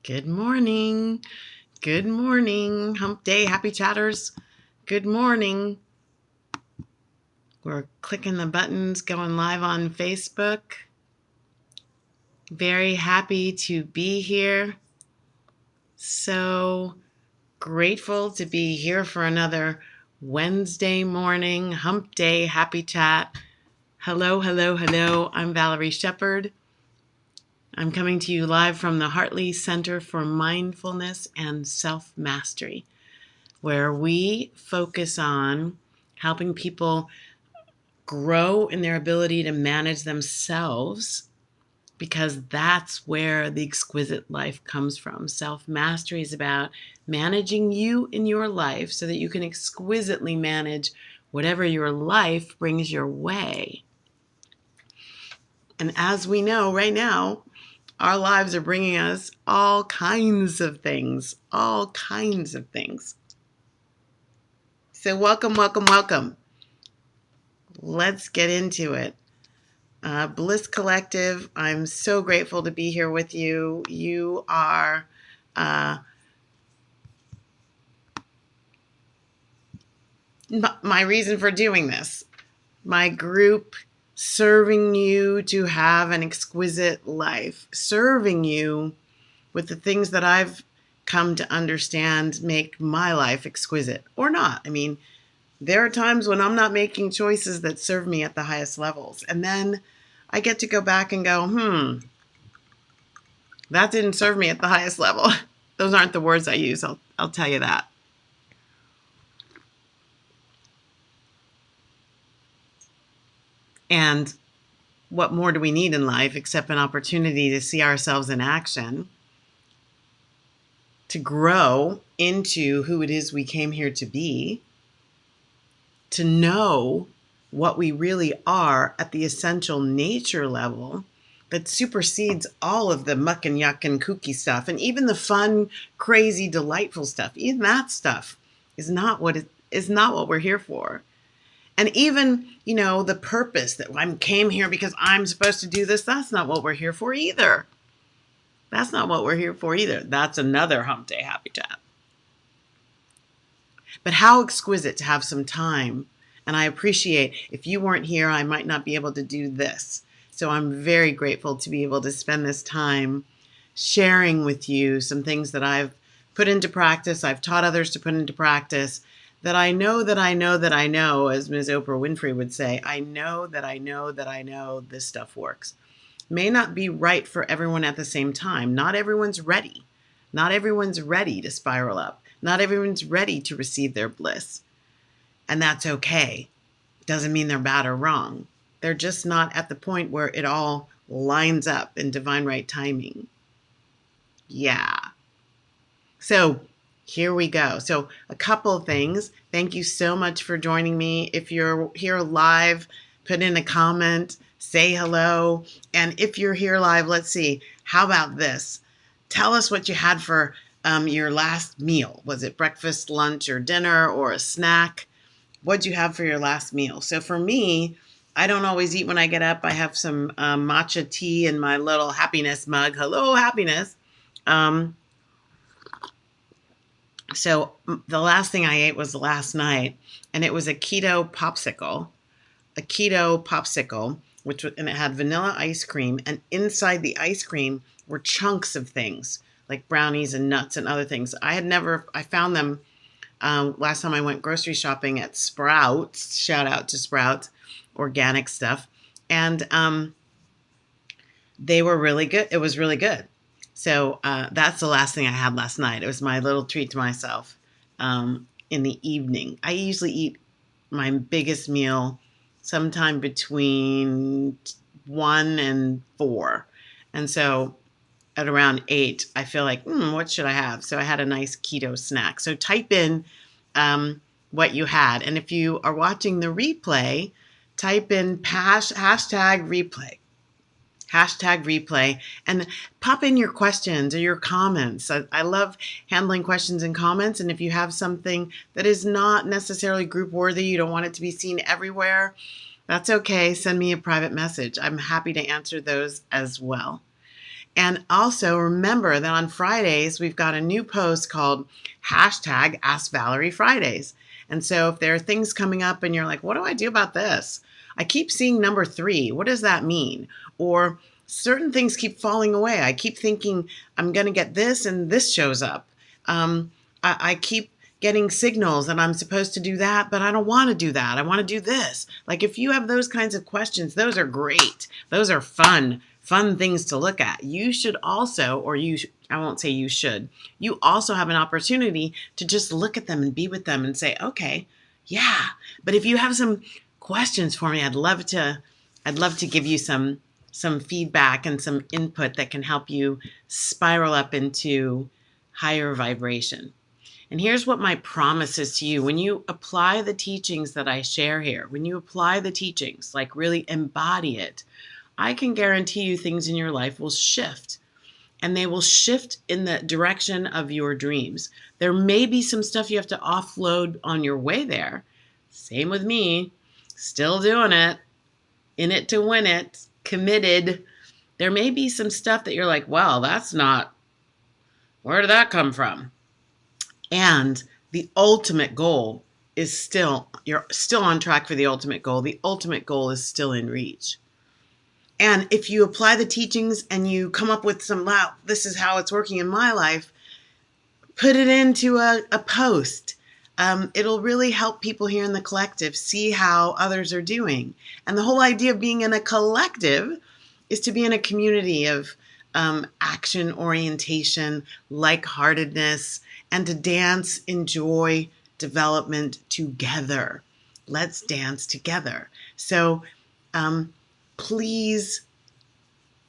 Good morning. Good morning. Hump day, happy chatters. Good morning. We're clicking the buttons, going live on Facebook. Very happy to be here. So grateful to be here for another Wednesday morning hump day, happy chat. Hello, hello, hello. I'm Valerie Shepard. I'm coming to you live from the Hartley Center for Mindfulness and Self-Mastery, where we focus on helping people grow in their ability to manage themselves, because that's where the exquisite life comes from. Self-mastery is about managing you in your life so that you can exquisitely manage whatever your life brings your way. And as we know right now, our lives are bringing us all kinds of things, all kinds of things. So welcome, welcome, welcome. Let's get into it. Bliss Collective, I'm so grateful to be here with you. You are my reason for doing this. My group serving you to have an exquisite life, serving you with the things that I've come to understand make my life exquisite, or not. I mean, there are times when I'm not making choices that serve me at the highest levels. And then I get to go back and go, that didn't serve me at the highest level. Those aren't the words I use. I'll tell you that. And what more do we need in life except an opportunity to see ourselves in action, to grow into who it is we came here to be, to know what we really are at the essential nature level that supersedes all of the muck and yuck and kooky stuff, and even the fun, crazy, delightful stuff. Even that stuff is not what we're here for. And even, the purpose that I came here because I'm supposed to do this, that's not what we're here for either. That's not what we're here for either. That's another hump day happy chat. But how exquisite to have some time. And I appreciate, if you weren't here, I might not be able to do this. So I'm very grateful to be able to spend this time sharing with you some things that I've put into practice, I've taught others to put into practice, that I know, as Ms. Oprah Winfrey would say, I know this stuff works. May not be right for everyone at the same time. Not everyone's ready. Not everyone's ready to spiral up. Not everyone's ready to receive their bliss. And that's okay. Doesn't mean they're bad or wrong. They're just not at the point where it all lines up in divine right timing. Yeah. So here we go. So a couple of things. Thank you so much for joining me. If you're here live, put in a comment, say hello. And if you're here live, let's see, how about this? Tell us what you had for your last meal. Was it breakfast, lunch, or dinner, or a snack? What'd you have for your last meal? So for me, I don't always eat when I get up. I have some matcha tea in my little happiness mug. Hello, happiness. So the last thing I ate was last night, and it was a keto popsicle, and it had vanilla ice cream, and inside the ice cream were chunks of things like brownies and nuts and other things. I found them last time I went grocery shopping at Sprouts. Shout out to Sprouts, organic stuff, and they were really good. It was really good. So that's the last thing I had last night. It was my little treat to myself in the evening. I usually eat my biggest meal sometime between 1 and 4. And so at around 8, I feel like, what should I have? So I had a nice keto snack. So type in what you had. And if you are watching the replay, type in hashtag replay. Hashtag replay, and pop in your questions or your comments. I love handling questions and comments. And if you have something that is not necessarily group worthy, you don't want it to be seen everywhere, that's okay. Send me a private message. I'm happy to answer those as well. And also remember that on Fridays, we've got a new post called hashtag Ask Valerie Fridays. And so if there are things coming up and you're like, what do I do about this? I keep seeing number 3. What does that mean? Or certain things keep falling away. I keep thinking I'm going to get this and this shows up. I keep getting signals that I'm supposed to do that, but I don't want to do that. I want to do this. Like if you have those kinds of questions, those are great. Those are fun things to look at. You should also, I won't say you should, you also have an opportunity to just look at them and be with them and say, okay, yeah. But if you have some questions for me, I'd love to give you some feedback and some input that can help you spiral up into higher vibration. And here's what my promise is to you. When you apply the teachings that I share here, when you apply the teachings, like really embody it, I can guarantee you things in your life will shift. And they will shift in the direction of your dreams. There may be some stuff you have to offload on your way there. Same with me. Still doing it. In it to win it. Committed. There may be some stuff that you're like, well, that's not, where did that come from? And the ultimate goal is you're still on track for the ultimate goal. The ultimate goal is still in reach. And if you apply the teachings and you come up with some, wow, this is how it's working in my life, put it into a post. It'll really help people here in the collective see how others are doing. And the whole idea of being in a collective is to be in a community of action orientation, like-heartedness, and to dance, enjoy development together. Let's dance together. So please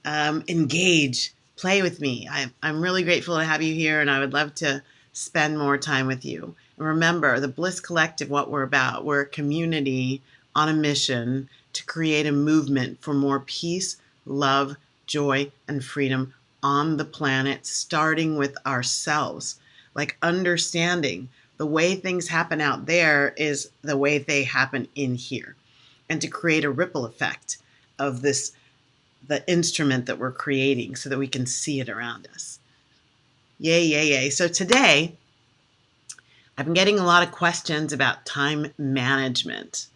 engage, play with me. I'm really grateful to have you here, and I would love to spend more time with you. And remember, the Bliss Collective, what we're about, we're a community on a mission to create a movement for more peace, love, joy, and freedom on the planet, starting with ourselves. Like understanding the way things happen out there is the way they happen in here. And to create a ripple effect of this, the instrument that we're creating so that we can see it around us. Yay, yay, yay. So today, I've been getting a lot of questions about time management,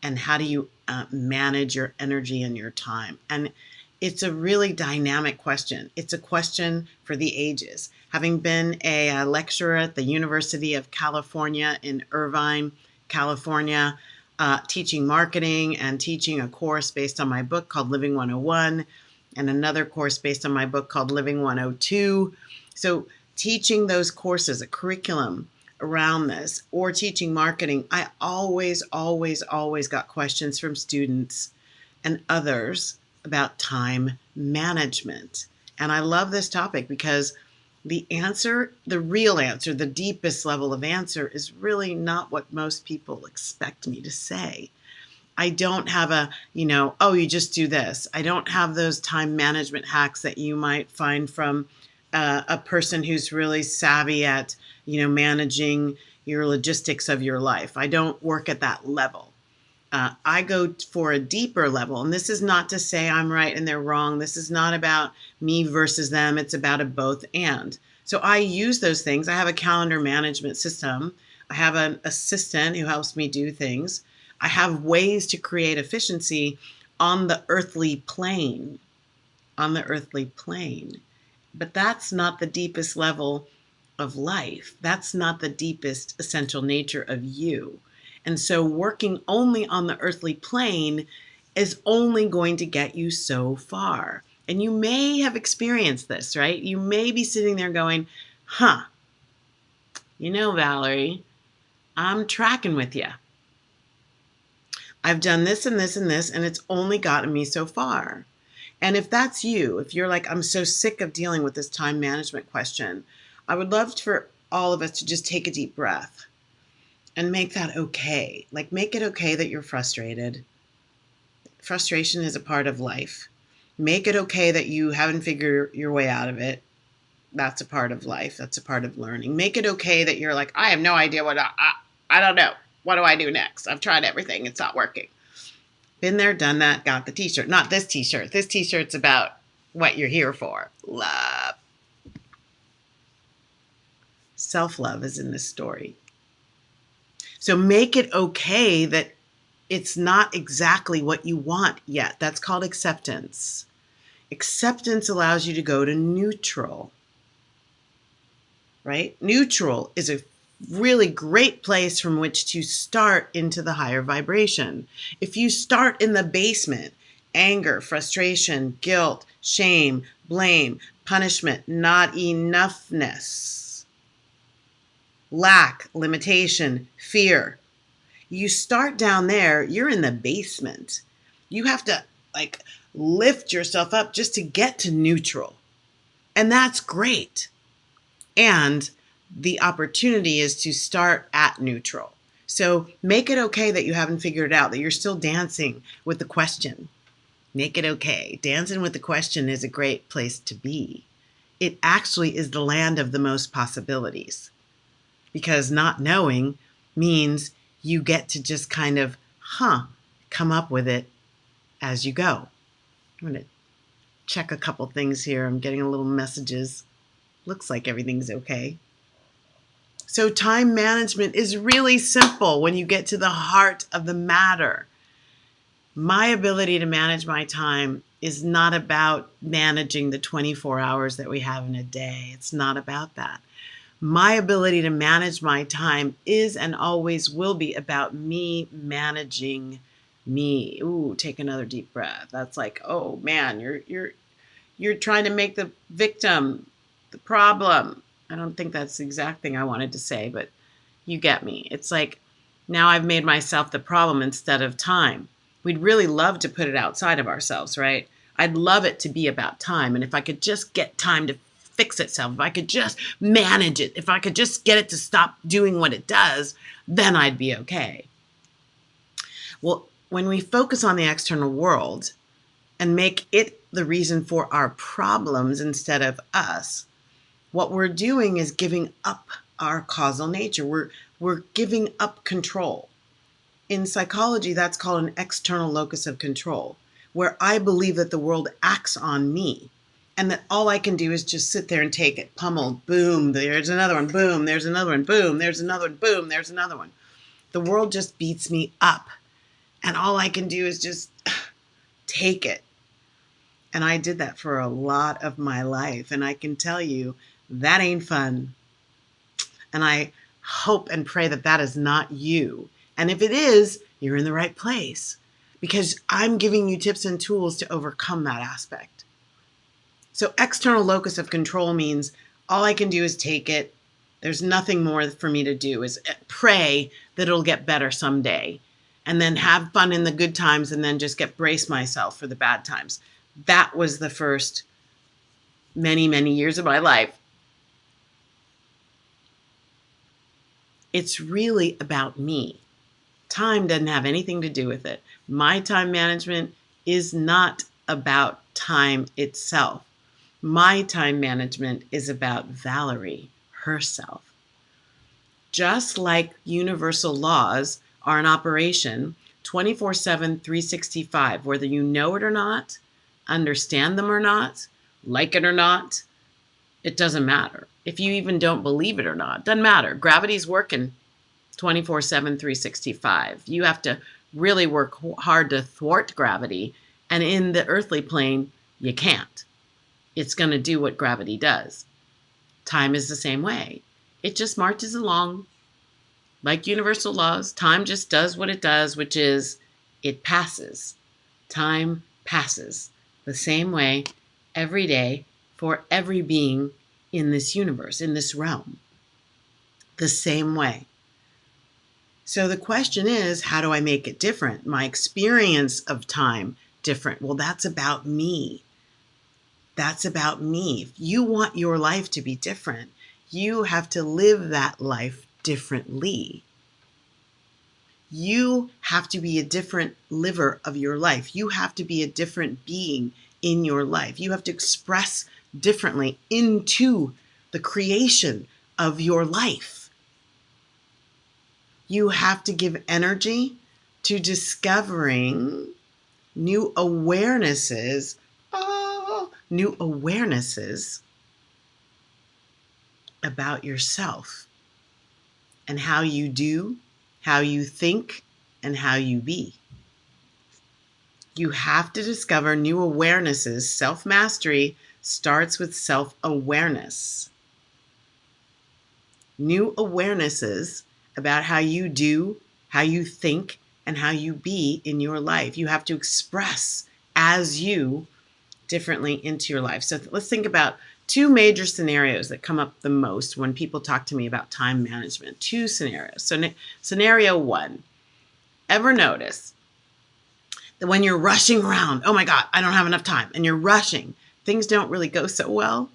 and how do you manage your energy and your time. And it's a really dynamic question. It's a question for the ages. Having been a lecturer at the University of California in Irvine, California, teaching marketing and teaching a course based on my book called Living 101 and another course based on my book called Living 102. So teaching those courses, a curriculum around this, or teaching marketing, I always got questions from students and others about time management. And I love this topic because the answer, the real answer, the deepest level of answer is really not what most people expect me to say. I don't have a, oh, you just do this. I don't have those time management hacks that you might find from a person who's really savvy at, managing your logistics of your life. I don't work at that level. I go for a deeper level. And this is not to say I'm right and they're wrong. This is not about me versus them. It's about a both and. So I use those things. I have a calendar management system. I have an assistant who helps me do things. I have ways to create efficiency on the earthly plane. But that's not the deepest level of life. That's not the deepest essential nature of you. And so working only on the earthly plane is only going to get you so far. And you may have experienced this, right? You may be sitting there going, Valerie, I'm tracking with you. I've done this and this and this, and it's only gotten me so far. And if that's you, if you're like, I'm so sick of dealing with this time management question, I would love for all of us to just take a deep breath and make that okay. Like, make it okay that you're frustrated. Frustration is a part of life. Make it okay that you haven't figured your way out of it. That's a part of life. That's a part of learning. Make it okay that you're like, I have no idea I don't know. What do I do next? I've tried everything. It's not working. Been there, done that, got the t-shirt. Not this t-shirt. This t-shirt's about what you're here for. Love. Self-love is in this story. So make it okay that it's not exactly what you want yet. That's called acceptance. Acceptance allows you to go to neutral, right? Neutral is a really great place from which to start into the higher vibration. If you start in the basement, anger, frustration, guilt, shame, blame, punishment, not enoughness, lack, limitation, fear, you start down there, you're in the basement. You have to like lift yourself up just to get to neutral. And that's great. And the opportunity is to start at neutral. So make it okay that you haven't figured it out, that you're still dancing with the question. Make it okay. Dancing with the question is a great place to be. It actually is the land of the most possibilities, because not knowing means you get to just kind of, come up with it as you go. I'm going to check a couple things here. I'm getting a little messages. Looks like everything's okay. So time management is really simple when you get to the heart of the matter. My ability to manage my time is not about managing the 24 hours that we have in a day. It's not about that. My ability to manage my time is and always will be about me managing me. Ooh, take another deep breath. That's like, oh man, you're trying to make the victim the problem. I don't think that's the exact thing I wanted to say, but you get me. It's like now I've made myself the problem instead of time. We'd really love to put it outside of ourselves, right? I'd love it to be about time. And if I could just get time to fix itself, if I could just manage it, if I could just get it to stop doing what it does, then I'd be okay. Well, when we focus on the external world and make it the reason for our problems instead of us, what we're doing is giving up our causal nature. We're giving up control. In psychology, that's called an external locus of control, where I believe that the world acts on me and that all I can do is just sit there and take it, pummeled, boom, there's another one, boom, there's another one, boom, there's another one, boom, there's another one. The world just beats me up and all I can do is just take it. And I did that for a lot of my life. And I can tell you that ain't fun. And I hope and pray that that is not you. And if it is, you're in the right place, because I'm giving you tips and tools to overcome that aspect. So external locus of control means all I can do is take it. There's nothing more for me to do, is pray that it'll get better someday, and then have fun in the good times and then just brace myself for the bad times. That was the first many, many years of my life. It's really about me. Time doesn't have anything to do with it. My time management is not about time itself. My time management is about Valerie herself. Just like universal laws are in operation 24/7, 365, whether you know it or not, understand them or not, like it or not, it doesn't matter. If you even don't believe it or not, doesn't matter. Gravity's working 24/7, 365. You have to really work hard to thwart gravity. And in the earthly plane, you can't. It's going to do what gravity does. Time is the same way. It just marches along like universal laws. Time just does what it does, which is it passes. Time passes the same way every day for every being in this universe, in this realm. The same way. So the question is, how do I make it different? My experience of time different. Well, that's about me. That's about me. If you want your life to be different, you have to live that life differently. You have to be a different liver of your life. You have to be a different being in your life. You have to express differently into the creation of your life. You have to give energy to discovering New awarenesses, new awarenesses about yourself and how you do, how you think, and how you be. You have to discover new awarenesses. Self-mastery starts with self-awareness. New awarenesses about how you do, how you think, and how you be in your life. You have to express as you differently into your life. So let's think about two major scenarios that come up the most when people talk to me about time management. Two scenarios. So scenario one, ever notice that when you're rushing around, oh my God, I don't have enough time, and you're rushing, things don't really go so well?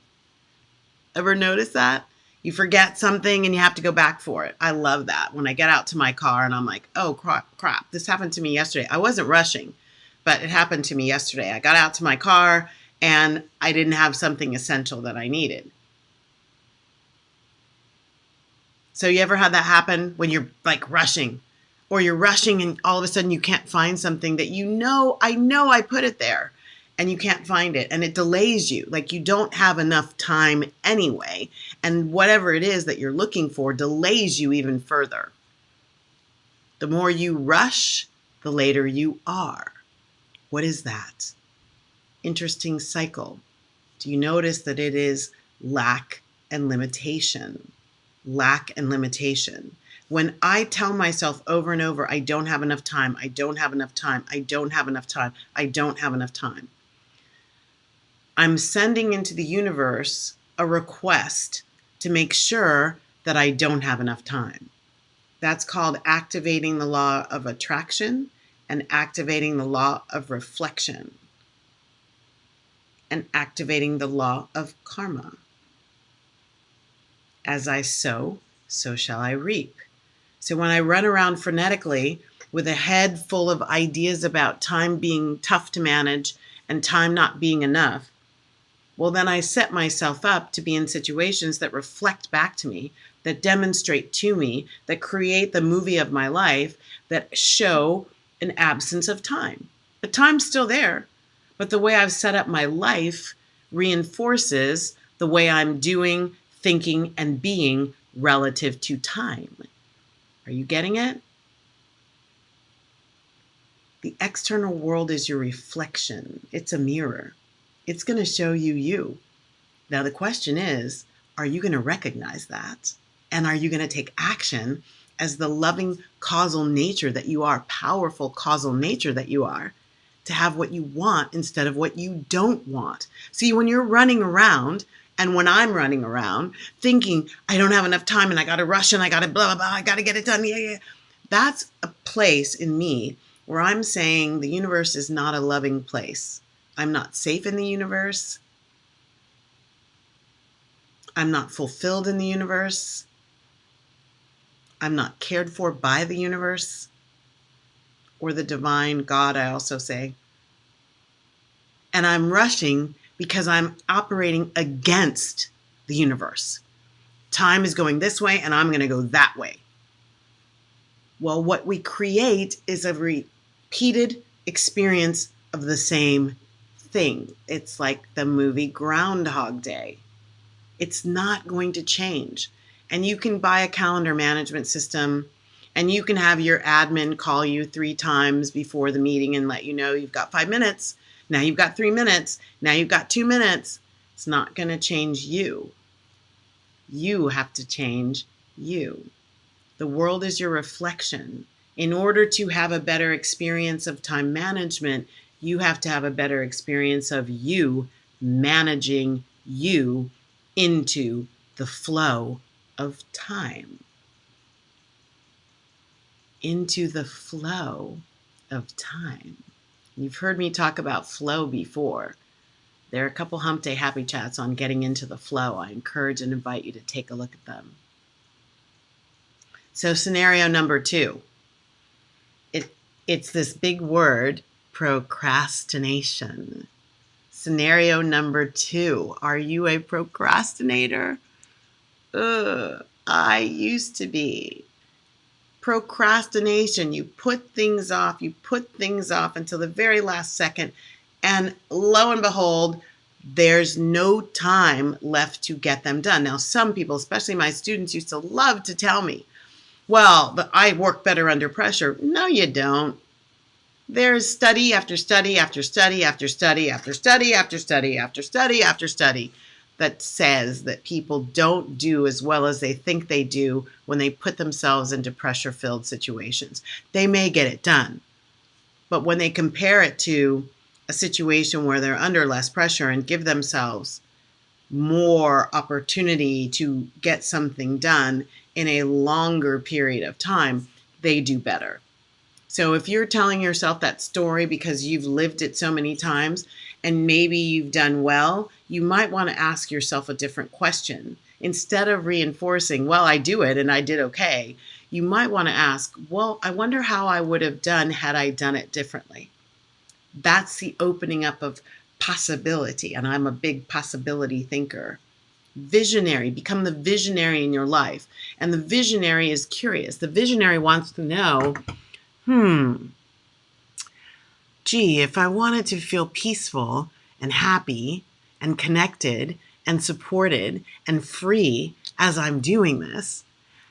Ever notice that? You forget something and you have to go back for it. I love that. When I get out to my car and I'm like, oh crap, this happened to me yesterday. I wasn't rushing, but it happened to me yesterday. I got out to my car and I didn't have something essential that I needed. So you ever had that happen when you're like rushing, or you're rushing and all of a sudden you can't find something that I know I put it there, and you can't find it, and it delays you. Like you don't have enough time anyway, and whatever it is that you're looking for delays you even further. The more you rush, the later you are. What is that? Interesting cycle. Do you notice that it is lack and limitation? Lack and limitation. When I tell myself over and over, I don't have enough time, I don't have enough time, I don't have enough time, I don't have enough time, I'm sending into the universe a request to make sure that I don't have enough time. That's called activating the law of attraction and activating the law of reflection and activating the law of karma. As I sow, so shall I reap. So when I run around frenetically with a head full of ideas about time being tough to manage and time not being enough, well, then I set myself up to be in situations that reflect back to me, that demonstrate to me, that create the movie of my life, that show an absence of time. The time's still there, but the way I've set up my life reinforces the way I'm doing, thinking, and being relative to time. Are you getting it? The external world is your reflection. It's a mirror. It's going to show you you. Now, the question is, are you going to recognize that? And are you going to take action as the loving causal nature that you are, powerful causal nature that you are, to have what you want instead of what you don't want? See, when you're running around, and when I'm running around thinking, I don't have enough time and I got to rush and I got to blah, blah, blah, I got to get it done. Yeah. That's a place in me where I'm saying the universe is not a loving place. I'm not safe in the universe. I'm not fulfilled in the universe. I'm not cared for by the universe or the divine God, I also say. And I'm rushing because I'm operating against the universe. Time is going this way and I'm going to go that way. Well, what we create is a repeated experience of the same thing. It's like the movie Groundhog Day. It's not going to change. And you can buy a calendar management system and you can have your admin call you 3 times before the meeting and let you know you've got 5 minutes. Now you've got 3 minutes. Now you've got 2 minutes. It's not going to change you. You have to change you. The world is your reflection. In order to have a better experience of time management, you have to have a better experience of you managing you into the flow of time. Into the flow of time. You've heard me talk about flow before. There are a couple Hump Day Happy Chats on getting into the flow. I encourage and invite you to take a look at them. So scenario number 2, it's this big word, procrastination. Scenario number 2, are you a procrastinator? I used to be. procrastination. You put things off until the very last second. And lo and behold, there's no time left to get them done. Now, some people, especially my students, used to love to tell me, well, but I work better under pressure. No, you don't. There's study after study after study after study after study after study after study after study that says that people don't do as well as they think they do when they put themselves into pressure-filled situations. They may get it done, but when they compare it to a situation where they're under less pressure and give themselves more opportunity to get something done in a longer period of time, they do better. So if you're telling yourself that story because you've lived it so many times and maybe you've done well, you might want to ask yourself a different question. Instead of reinforcing, well, I do it and I did okay, you might want to ask, well, I wonder how I would have done had I done it differently. That's the opening up of possibility, and I'm a big possibility thinker. Visionary, become the visionary in your life. And the visionary is curious. The visionary wants to know, gee, if I wanted to feel peaceful and happy and connected and supported and free as I'm doing this,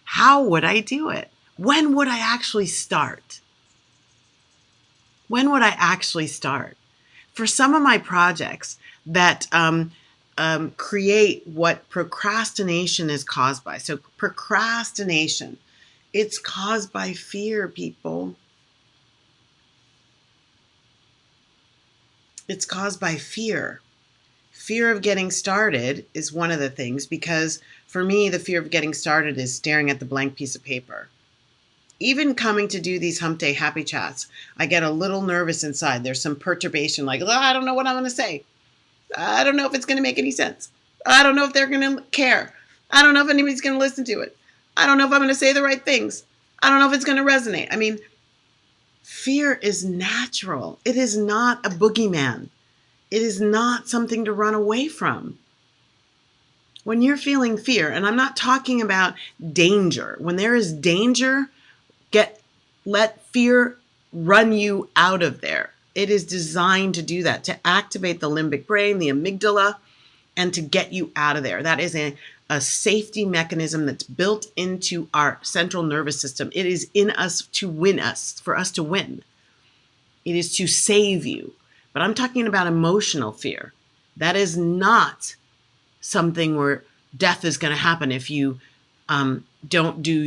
how would I do it? When would I actually start? When would I actually start? For some of my projects that create what procrastination is caused by. So procrastination, it's caused by fear, people. It's caused by fear. Fear of getting started is one of the things, because for me, the fear of getting started is staring at the blank piece of paper. Even coming to do these Hump Day Happy Chats, I get a little nervous inside. There's some perturbation, like, oh, I don't know what I'm going to say. I don't know if it's going to make any sense. I don't know if they're going to care. I don't know if anybody's going to listen to it. I don't know if I'm going to say the right things. I don't know if it's going to resonate. I mean, fear is natural. It is not a boogeyman. It is not something to run away from. When you're feeling fear, and I'm not talking about danger. When there is danger, let fear run you out of there. It is designed to do that, to activate the limbic brain, the amygdala, and to get you out of there. That is a safety mechanism that's built into our central nervous system. It is in us to win us, for us to win. It is to save you. But I'm talking about emotional fear. That is not something where death is going to happen if you don't do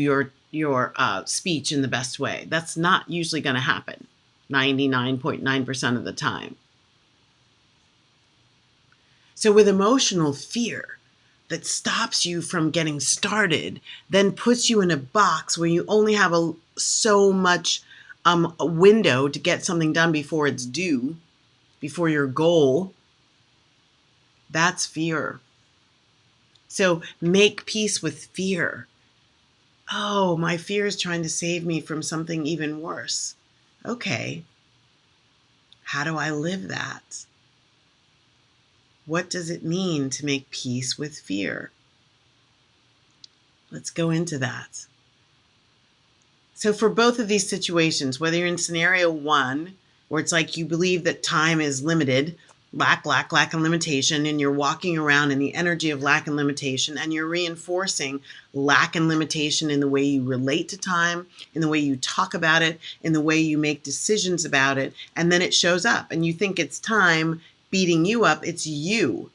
your speech in the best way. That's not usually going to happen 99.9% of the time. So with emotional fear that stops you from getting started, then puts you in a box where you only have so much a window to get something done before it's due, before your goal, that's fear. So make peace with fear. Oh, my fear is trying to save me from something even worse. Okay. How do I live that? What does it mean to make peace with fear? Let's go into that. So for both of these situations, whether you're in scenario one, where it's like you believe that time is limited, lack, and limitation, and you're walking around in the energy of lack and limitation, and you're reinforcing lack and limitation in the way you relate to time, in the way you talk about it, in the way you make decisions about it, and then it shows up, and you think it's time beating you up. It's you.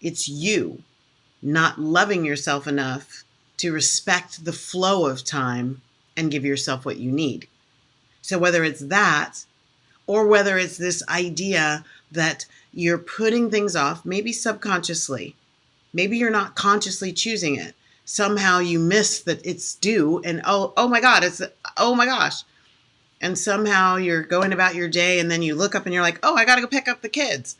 It's you not loving yourself enough to respect the flow of time and give yourself what you need. So whether it's that, or whether it's this idea that you're putting things off, maybe subconsciously, maybe you're not consciously choosing it. Somehow you miss that it's due, and oh my God, oh my gosh. And somehow you're going about your day, and then you look up and you're like, oh, I got to go pick up the kids.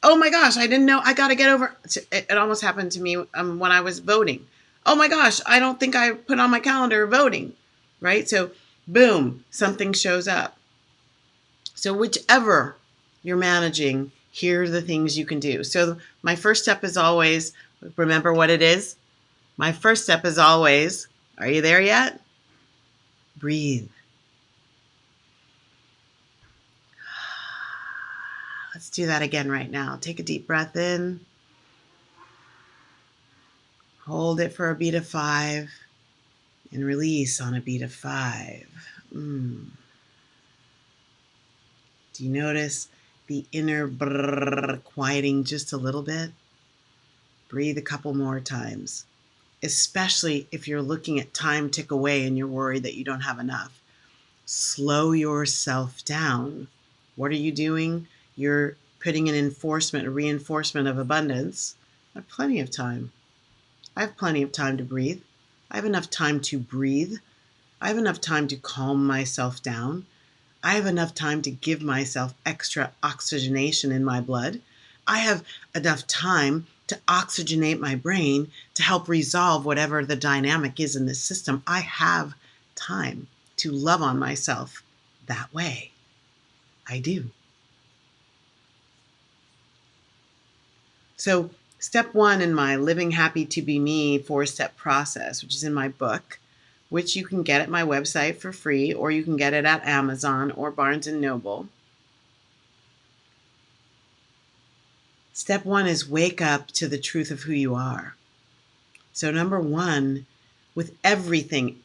Oh my gosh, I didn't know, I got to get over. It almost happened to me when I was voting. Oh my gosh, I don't think I put on my calendar voting, right? So boom, something shows up. So whichever you're managing, here are the things you can do. So my first step is always, remember what it is? My first step is always, are you there yet? Breathe. Let's do that again right now. Take a deep breath in. Hold it for a beat of 5 and release on a beat of 5. Do you notice the inner brrr quieting just a little bit? Breathe a couple more times, especially if you're looking at time tick away and you're worried that you don't have enough. Slow yourself down. What are you doing? You're putting an enforcement, a reinforcement of abundance. I have plenty of time. I have plenty of time to breathe. I have enough time to breathe. I have enough time to calm myself down. I have enough time to give myself extra oxygenation in my blood. I have enough time to oxygenate my brain to help resolve whatever the dynamic is in this system. I have time to love on myself that way. I do. So, step 1 in my Living Happy to Be Me 4-step process, which is in my book, which you can get at my website for free, or you can get it at Amazon or Barnes & Noble. Step 1 is wake up to the truth of who you are. So number 1, with everything,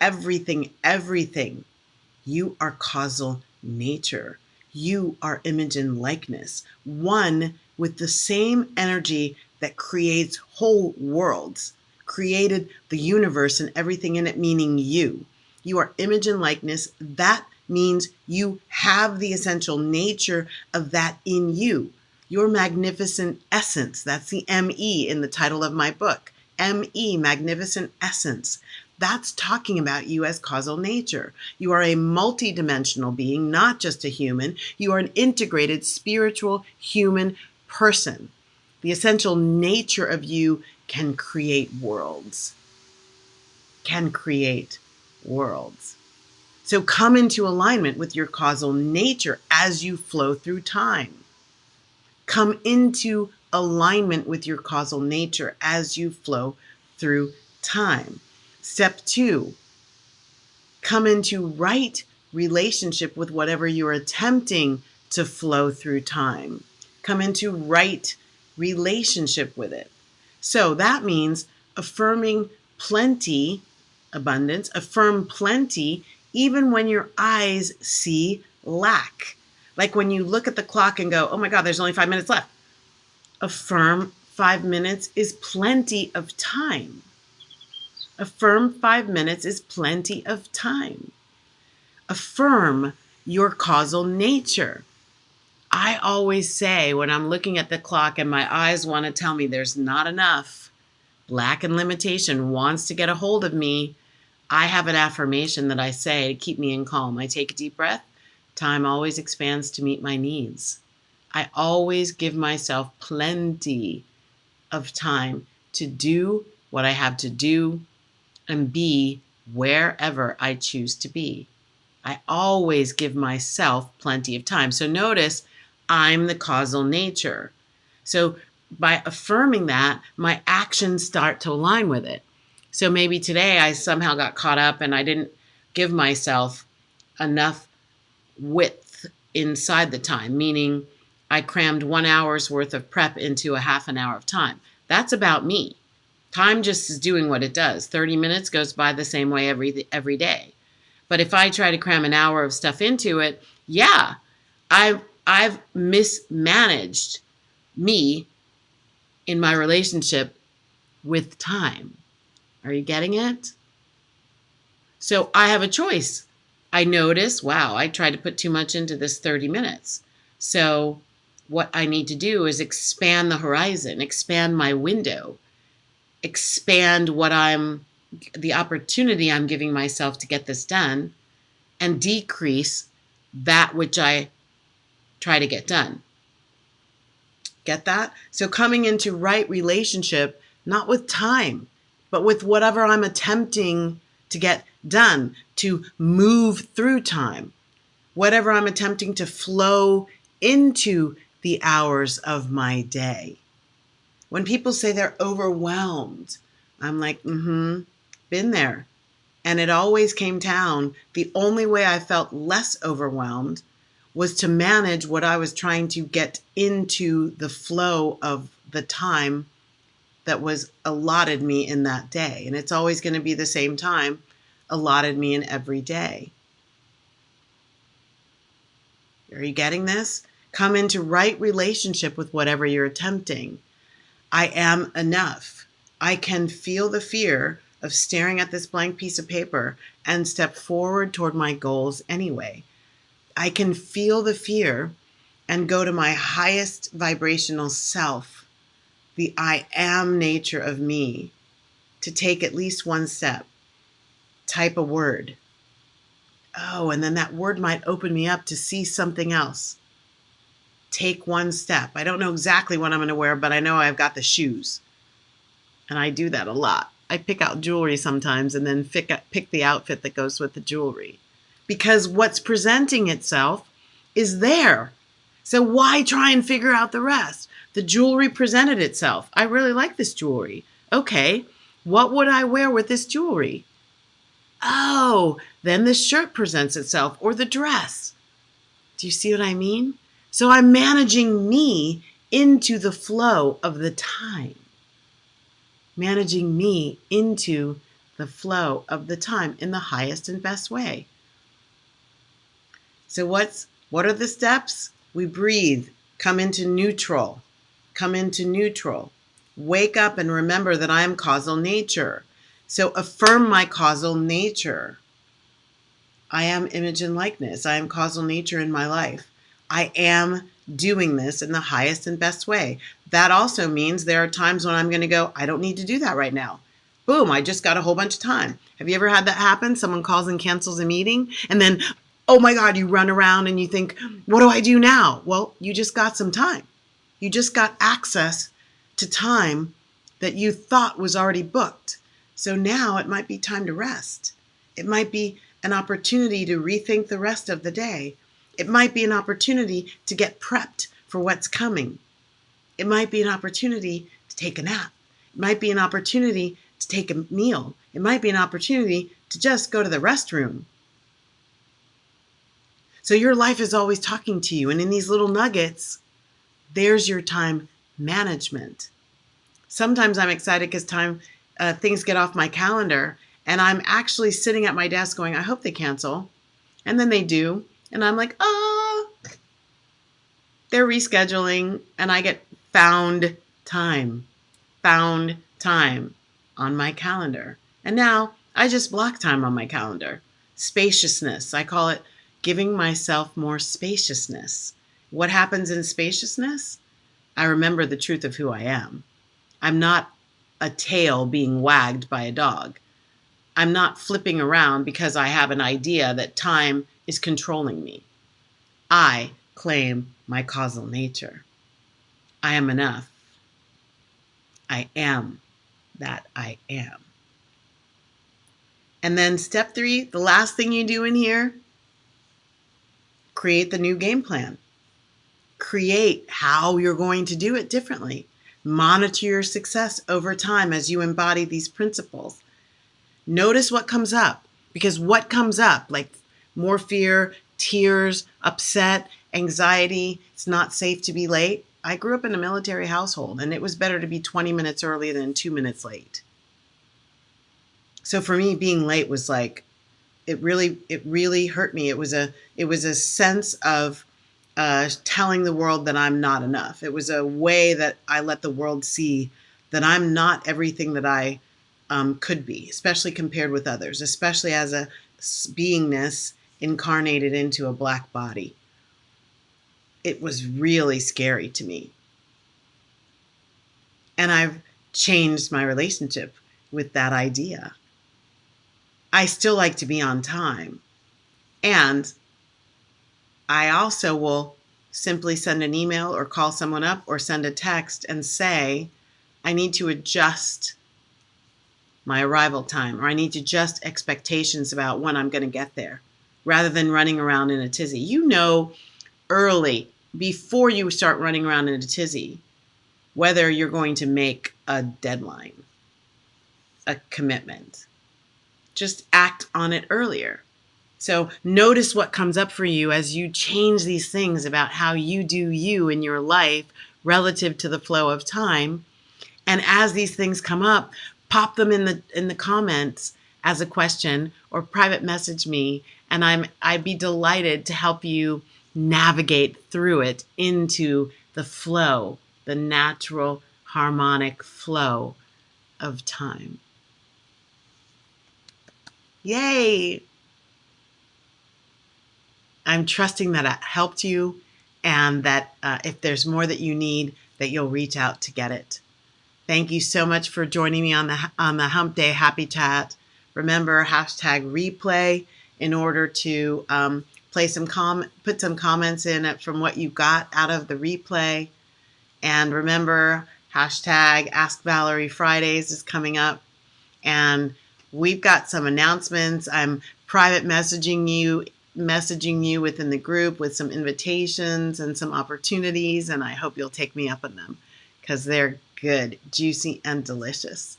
you are causal nature. You are image and likeness. One with the same energy that creates whole worlds, created the universe and everything in it, meaning you. You are image and likeness. That means you have the essential nature of that in you. Your magnificent essence. That's the ME in the title of my book. ME, magnificent essence. That's talking about you as causal nature. You are a multidimensional being, not just a human. You are an integrated spiritual human person. The essential nature of you can create worlds. Can create worlds. So come into alignment with your causal nature as you flow through time. Come into alignment with your causal nature as you flow through time. Step 2, come into right relationship with whatever you're attempting to flow through time. Come into right relationship with it. So that means affirming plenty, abundance, affirm plenty, even when your eyes see lack. Like when you look at the clock and go, oh my God, there's only 5 minutes left. Affirm 5 minutes is plenty of time. Affirm 5 minutes is plenty of time. Affirm your causal nature. I always say when I'm looking at the clock and my eyes want to tell me there's not enough, lack and limitation wants to get a hold of me, I have an affirmation that I say to keep me in calm. I take a deep breath. Time always expands to meet my needs. I always give myself plenty of time to do what I have to do and be wherever I choose to be. I always give myself plenty of time. So notice I'm the causal nature. So by affirming that, my actions start to align with it. So maybe today I somehow got caught up and I didn't give myself enough width inside the time, meaning I crammed 1 hour's worth of prep into a half an hour of time. That's about me. Time just is doing what it does. 30 minutes goes by the same way every day. But if I try to cram an hour of stuff into it, yeah, I've mismanaged me in my relationship with time. Are you getting it? So I have a choice. I notice, wow, I tried to put too much into this 30 minutes. So what I need to do is expand the horizon, expand my window, expand the opportunity I'm giving myself to get this done, and decrease that which I try to get done. Get that? So coming into right relationship, not with time, but with whatever I'm attempting to get done, to move through time, whatever I'm attempting to flow into the hours of my day. When people say they're overwhelmed, I'm like, been there. And it always came down, the only way I felt less overwhelmed was to manage what I was trying to get into the flow of the time that was allotted me in that day. And it's always going to be the same time allotted me in every day. Are you getting this? Come into right relationship with whatever you're attempting. I am enough. I can feel the fear of staring at this blank piece of paper and step forward toward my goals anyway. I can feel the fear and go to my highest vibrational self, the I am nature of me, to take at least one step. Type a word. Oh, and then that word might open me up to see something else. Take one step. I don't know exactly what I'm going to wear, but I know I've got the shoes. And I do that a lot. I pick out jewelry sometimes and then pick the outfit that goes with the jewelry. Because what's presenting itself is there. So why try and figure out the rest? The jewelry presented itself. I really like this jewelry. Okay, what would I wear with this jewelry? Oh, then the shirt presents itself, or the dress. Do you see what I mean? So I'm managing me into the flow of the time. Managing me into the flow of the time in the highest and best way. So what are the steps? We breathe, come into neutral, Wake up and remember that I am causal nature. So affirm my causal nature. I am image and likeness. I am causal nature in my life. I am doing this in the highest and best way. That also means there are times when I'm going to go, I don't need to do that right now. Boom, I just got a whole bunch of time. Have you ever had that happen? Someone calls and cancels a meeting, and then, oh my God, you run around and you think, what do I do now? Well, you just got some time. You just got access to time that you thought was already booked. So now it might be time to rest. It might be an opportunity to rethink the rest of the day. It might be an opportunity to get prepped for what's coming. It might be an opportunity to take a nap. It might be an opportunity to take a meal. It might be an opportunity to just go to the restroom. So your life is always talking to you. And in these little nuggets, there's your time management. Sometimes I'm excited because things get off my calendar and I'm actually sitting at my desk going, I hope they cancel. And then they do. And I'm like, they're rescheduling. And I get found time on my calendar. And now I just block time on my calendar. Spaciousness. I call it giving myself more spaciousness. What happens in spaciousness? I remember the truth of who I am. I'm not a tail being wagged by a dog. I'm not flipping around because I have an idea that time is controlling me. I claim my causal nature. I am enough. I am that I am. And then step 3, the last thing you do in here, create the new game plan. Create how you're going to do it differently. Monitor your success over time as you embody these principles. Notice what comes up, because what comes up, like more fear, tears, upset, anxiety, it's not safe to be late. I grew up in a military household, and it was better to be 20 minutes early than 2 minutes late. So for me, being late was like, it really hurt me. It was a sense of telling the world that I'm not enough. It was a way that I let the world see that I'm not everything that I could be, especially compared with others, especially as a beingness incarnated into a black body. It was really scary to me. And I've changed my relationship with that idea. I still like to be on time. And I also will simply send an email or call someone up or send a text and say, I need to adjust my arrival time, or I need to adjust expectations about when I'm going to get there, rather than running around in a tizzy. You know early, before you start running around in a tizzy, whether you're going to make a deadline, a commitment. Just act on it earlier. So notice what comes up for you as you change these things about how you do you in your life relative to the flow of time. And as these things come up, pop them in the comments as a question or private message me, and I'd be delighted to help you navigate through it into the flow, the natural harmonic flow of time. Yay! I'm trusting that it helped you, and that if there's more that you need, that you'll reach out to get it. Thank you so much for joining me on the Hump Day Happy Chat. Remember, hashtag replay in order to put some comments in from what you got out of the replay. And remember, hashtag Ask Valerie Fridays is coming up. And we've got some announcements. I'm private messaging you within the group with some invitations and some opportunities, and I hope you'll take me up on them because they're good, juicy, and delicious.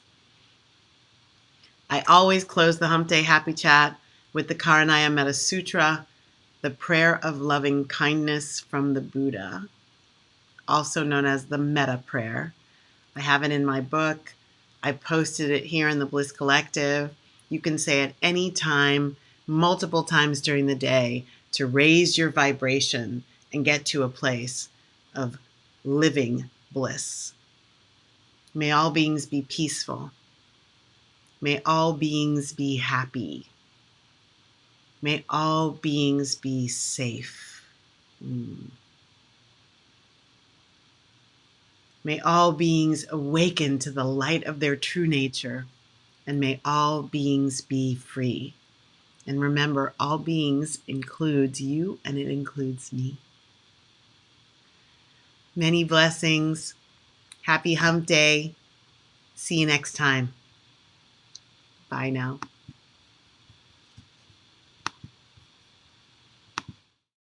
I always close the Hump Day Happy Chat with the Karanaya Metta Sutra, the prayer of loving kindness from the Buddha, also known as the Metta Prayer. I have it in my book. I posted it here in the Bliss Collective. You can say it any time, multiple times during the day, to raise your vibration and get to a place of living bliss. May all beings be peaceful. May all beings be happy. May all beings be safe. May all beings awaken to the light of their true nature, and may all beings be free. And remember, all beings includes you, and it includes me. Many blessings. Happy Hump Day. See you next time. Bye now.